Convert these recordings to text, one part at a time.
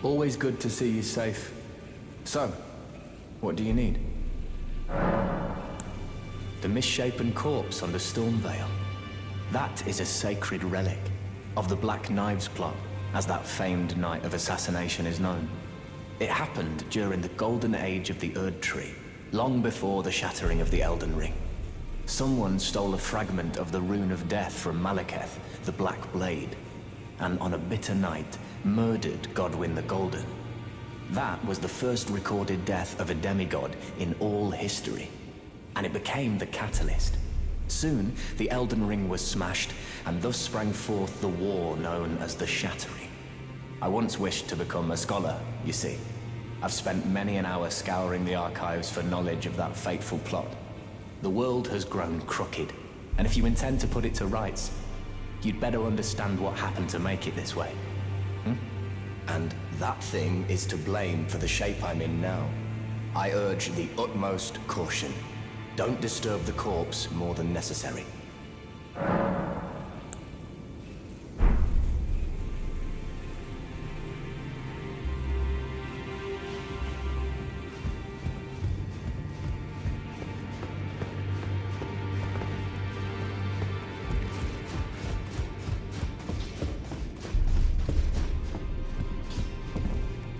Always good to see you safe. So, what do you need? The misshapen corpse under Stormveil. That is a sacred relic of the Black Knives plot, as that famed night of assassination is known. It happened during the golden age of the Erdtree, long before the shattering of the Elden Ring. Someone stole a fragment of the Rune of Death from Malekith, the Black Blade, and on a bitter night, murdered Godwyn the Golden. That was the first recorded death of a demigod in all history, and it became the catalyst. Soon, the Elden Ring was smashed, and thus sprang forth the war known as the Shattering. I once wished to become a scholar, you see. I've spent many an hour scouring the archives for knowledge of that fateful plot. The world has grown crooked, and if you intend to put it to rights, you'd better understand what happened to make it this way. And that thing is to blame for the shape I'm in now. I urge the utmost caution. Don't disturb the corpse more than necessary.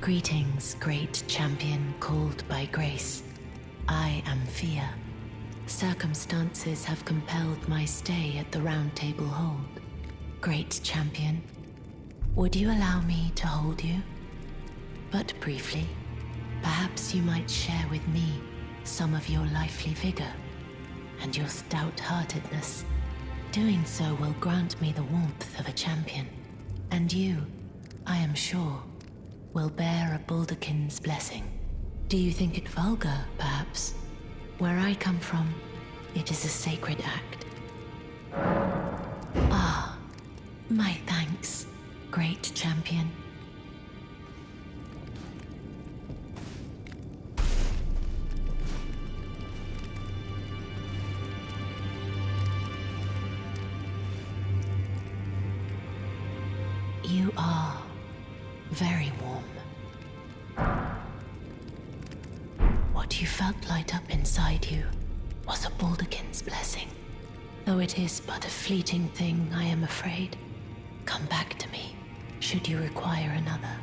Greetings, great champion called by grace. I am Fia. Circumstances have compelled my stay at the Round Table Hold. Great champion, would you allow me to hold you? But briefly, perhaps you might share with me some of your lively vigor and your stout-heartedness. Doing so will grant me the warmth of a champion, and you, I am sure, will bear a Baldakin's blessing. Do you think it vulgar, perhaps? Where I come from, it is a sacred act. Ah, my thanks, great champion. You are very warm. What you felt light up inside you was a Baldakin's blessing. Though it is but a fleeting thing, I am afraid. Come back to me, should you require another.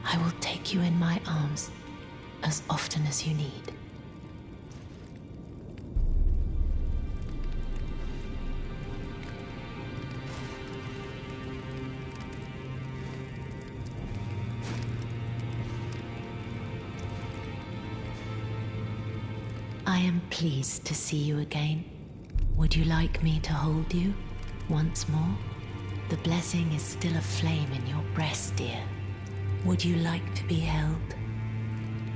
I will take you in my arms as often as you need. I am pleased to see you again. Would you like me to hold you once more? The blessing is still aflame in your breast, dear. Would you like to be held,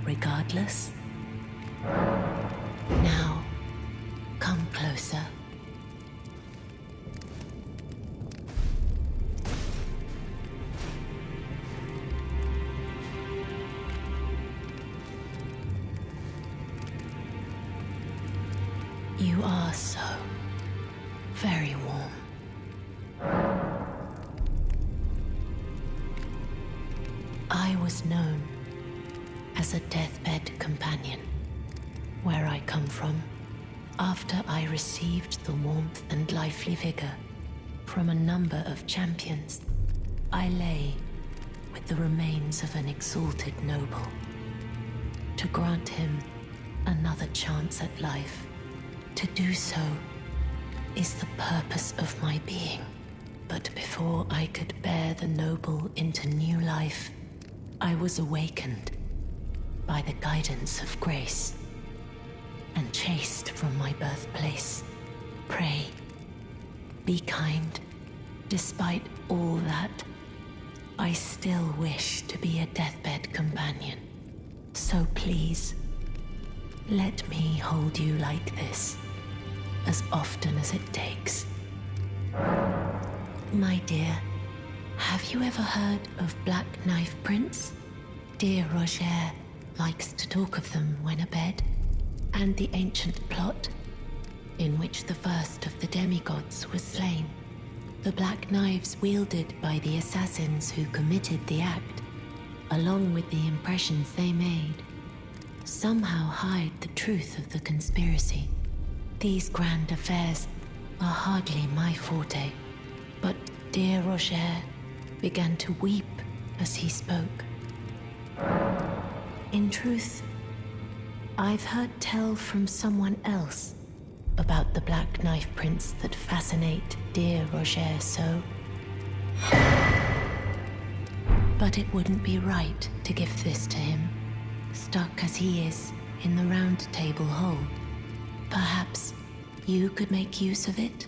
regardless? Now, come closer. You are so very warm. I was known as a deathbed companion where I come from. After I received the warmth and lively vigor from a number of champions, I lay with the remains of an exalted noble to grant him another chance at life. To do so is the purpose of my being. But before I could bear the noble into new life, I was awakened by the guidance of grace and chased from my birthplace. Pray, be kind. Despite all that, I still wish to be a deathbed companion. So please, let me hold you like this, as often as it takes. My dear, have you ever heard of Black Knife Prince? Dear Roger likes to talk of them when abed, and the ancient plot in which the first of the demigods was slain. The black knives wielded by the assassins who committed the act along with the impressions they made, somehow hide the truth of the conspiracy. These grand affairs are hardly my forte, but dear Roger began to weep as he spoke. In truth, I've heard tell from someone else about the Black Knife Prince that fascinate dear Roger so. But it wouldn't be right to give this to him, stuck as he is in the Round Table hold. Perhaps you could make use of it?